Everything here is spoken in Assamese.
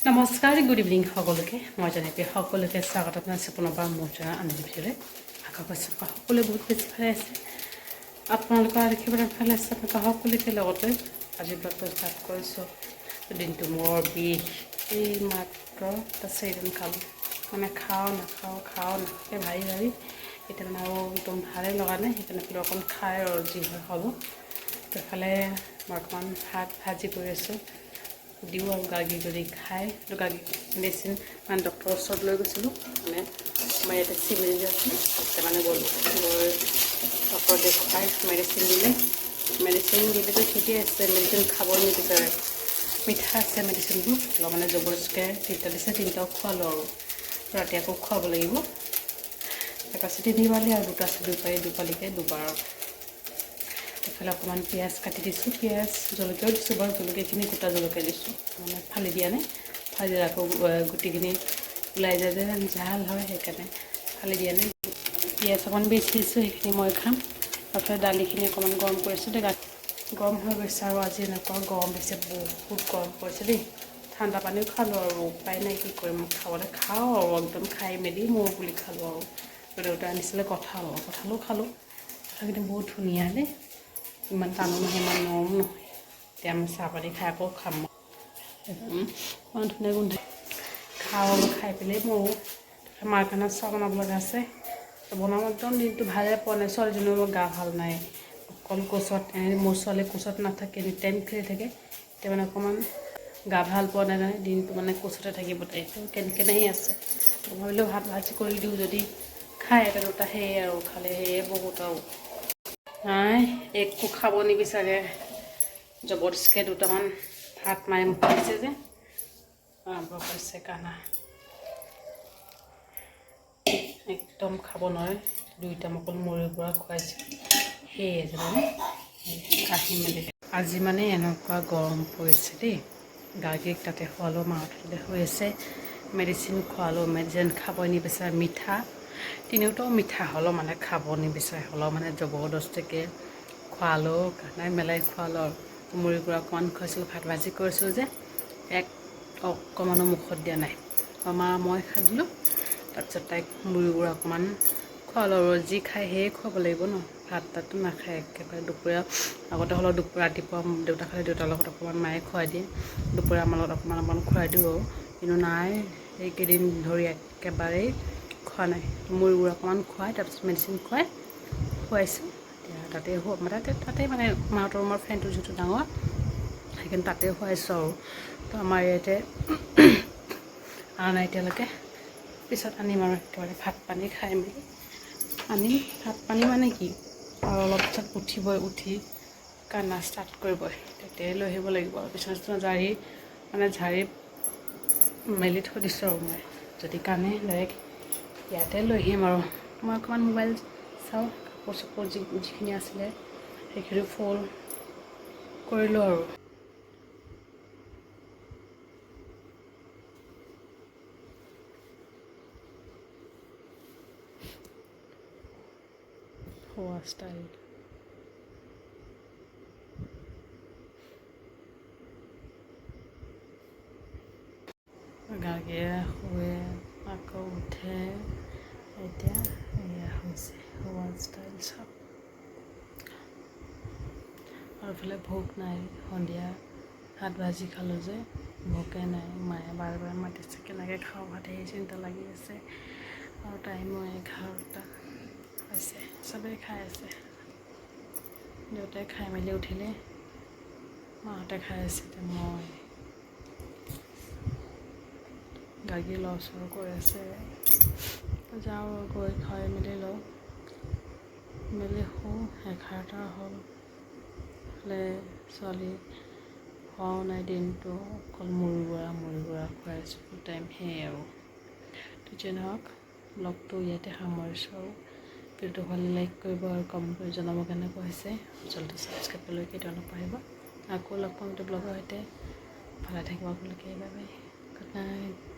নমস্কাৰ, গুড ইভিনিং সকলোকে। মই জানিপি সকলোকে স্বাগতম জনাইছোঁ পুনৰবাৰ মোৰ চেনেল আনন্দ ভিডিঅ'লৈ। আশা কৰিছোঁ সকলোৱে বহুত বেছি ভালে আছে। আপোনালোকৰ দেখিবলৈ ভালে আছে। আপোনালোকৰ সকলোকে লগতে আজি ব্লগটো ষ্টাৰ্ট কৰিছোঁ। দিনটো মূৰৰ বিষ, এই মাত্ৰ চাৰিদিন খালোঁ। মানে খাওঁ নাখাওঁ ভাবি এতিয়া মানে আৰু একদম ভালেই লগা নাই। সেইকাৰণে বোলো অকণ খাই আৰু যি হয় হ'ব। এইফালে বৰ্তমান ভাত ভাজি কৰি আছোঁ, দিওঁ আৰু গাৰ্গি কৰি খাই গাৰ্গি মেডিচিন মানে ডক্টৰৰ ওচৰত লৈ গৈছিলোঁ। মানে আমাৰ ইয়াতে চিভিল আছে, তাতে মানে গ'লোঁ, গৈ ডক্টৰ দেখুৱাই মেডিচিন দিলেতো ঠিকেই আছে। মেডিচিন খাব নিবিচাৰে, মিঠা আছে মেডিচিনবোৰ। অলপ মানে জবৰদস্তিকৈ তিনিটা দিছে, তিনিটাও খোৱালোঁ আৰু ৰাতি আকৌ খুৱাব লাগিব। তাৰপাছত তিনিবাৰলৈ আৰু দুপালিকে দুবাৰ। এইফালে অকণমান পিঁয়াজ কাটি দিছোঁ, পিঁয়াজ জলকীয়াও দিছোঁ বাৰু। জলকীয়াখিনি গোটা জলকীয়া দিছোঁ, মানে ফালি দিয়া নাই। ফালি আকৌ গুটিখিনি ওলাই যায় যে জাল হয়, সেইকাৰণে ফালি দিয়া নাই। পিঁয়াজ অকণমান বেছি দিছোঁ, সেইখিনি মই খাম। তাৰপিছত দালিখিনি অকণমান গৰম কৰিছোঁ দেই, গৰম হৈ গৈছে। আৰু আজি এনেকুৱা গৰম দিছে, বহুত গৰম পৰিছে দেই। ঠাণ্ডা পানীও খালোঁ আৰু উপায় নাই, কি কৰিম, খাবলৈ খাওঁ আৰু একদম খাই মেলি মৌ বুলি খালোঁ আৰু। দেউতা আনিছিলে কঁঠালো খালোঁ। তথাপিতো বহুত ধুনীয়া দেই, ইমান টানো নহয়, ইমান নৰম নহয়। এতিয়া আমি চাহপানী খাই আকৌ খাম। ইমান ধুনীয়া গোন্ধ খাওঁ, খাই পেলাই ময়ো মাৰ কাৰণে চাহ বনাব লগা আছে। বনাওঁ একদম দিনটো ভালে পোৱা নাই। ছোৱালীজনীৰো গা ভাল নাই, অকল কোচত মোৰ ছোৱালী কোচত নাথাকে, এনি টাইম খেলি থাকে। এতিয়া মানে অকণমান গা ভাল পোৱা নাই নহয়, দিনটো মানে কোচতে থাকিব, তাইটো কেনেহি আছে। মই ভাবিলোঁ ভাত ভাজি কৰি দিওঁ, যদি খাই এটা দুটা, সেয়ে আৰু খালে সেয়ে বহুত আৰু নাই একো খাব নিবিচাৰে। জবৰদস্তিকৈ দুটামান ভাত মাৰি মুখ দিছে যে আৰম্ভ কৰিছে কানা। একদম খাব নোৱাৰে। দুইটা অকল মুড়িৰ পৰা খুৱাইছে, সেয়ে জানে কাঢ়ি মেলি। আজি মানে এনেকুৱা গৰম পৰিছে দেই। গাৰ্গিক তাতে খোৱালোঁ, মাহঁতে হৈ আছে। মেডিচিন খোৱালোঁ, মেডিচিন খাব নিবিচাৰে। মিঠা তিনিওটাও মিঠা হ'লেও মানে খাব নিবিচাৰে, হ'লেও মানে জবৰদস্তিকৈ খোৱালোঁ, কানাই মেলাই খোৱালোঁ আৰু। মুড়িৰ পৰা অকণমান খুৱাইছিলোঁ, ভাত ভাজি কৰিছিলোঁ যে এক অকণমানো মুখত দিয়া নাই। মই খাই দিলোঁ। তাৰপিছত তাইক মুড়ি গুড়া অকণমান খোৱালোঁ আৰু যি খাই সেয়ে খুৱাব লাগিব ন। ভাত তাততো নাখায় একেবাৰে। দুপৰীয়া আগতে হ'লেও ৰাতিপুৱা দেউতা খালে দেউতাৰ লগত অকণমান মায়ে খুৱাই দিয়ে, দুপৰীয়া আমাৰ লগত অকণমান খুৱাই দিওঁ আৰু। কিন্তু নাই, এইকেইদিন ধৰি একেবাৰেই খোৱা নাই। মুড়ি গুড়া অকণমান খুৱাই, তাৰপিছত মেডিচিন খুৱাইছোঁ। এতিয়া তাতে মানে মাহঁতৰ ৰুমৰ ফেনটো যিটো ডাঙৰ, সেইকাৰণে তাতে খুৱাইছোঁ আৰু। তো আমাৰ ইয়াতে অনা নাই এতিয়ালৈকে, পিছত আনিম আৰু একেবাৰে ভাত পানী খাই মেলি আনিম। ভাত পানী মানে কি আৰু অলপ পিছত উঠিবই, উঠি কান্দা ষ্টাৰ্ট কৰিবই, তেতিয়াই লৈ আহিব লাগিব আৰু। বিচনা ঝাৰি মেলি থৈ দিছোঁ আৰু মই, যদি কান্দে ডাইৰেক্ট ইয়াতে লৈ আহিম আৰু। মই অকণমান মোবাইল চাওঁ, কাপোৰ চাপোৰ যিখিনি আছিলে সেইখিনি ফ'ল্ড কৰিলোঁ আৰু। শোৱা ষ্টাইল গাৰ্গিয়ে শুৱে আকৌ উঠে। এতিয়া এয়া হৈছে শোৱা ষ্টাইল চাওক। আৰু এইফালে ভোক নাই, সন্ধিয়া ভাত ভাজি খালোঁ যে ভোকে নাই। মায়ে বাৰে বাৰে মাতিছে, কেনেকৈ খাওঁ ভাত, সেই চিন্তা লাগি আছে। আৰু টাইমো 11টা হৈছে, চবেই খাই আছে। দেউতাই খাই মেলি উঠিলে, মাহঁতে খাই আছে, এতিয়া মই। গাৰ্গি লৰচৰ কৰি আছে, যাওঁ আৰু গৈ খাই মেলি লওঁ, মেলি শুওঁ। 11টা হ'ল। ছোৱালী খোৱাও নাই দিনটো, অকল মুড়ি গুড়া খুৱাইছোঁ টাইম, সেয়ে আৰু। তো যেনে নহওক ব্লগটো ইয়াতে সামৰিছোঁ আৰু। ভিডিঅ'টো ভাল লাইক কৰিব আৰু কমেণ্ট কৰি জনাব কেনেকুৱা হৈছে। আচলতে ছাবস্ক্ৰাইব কৰিবলৈ কেতিয়াও নপাহৰিব। আকৌ লগ পাম ব্লগৰ সৈতে। ভালে থাকিব আপোনালোকে, বাই বাই, গুড নাইট।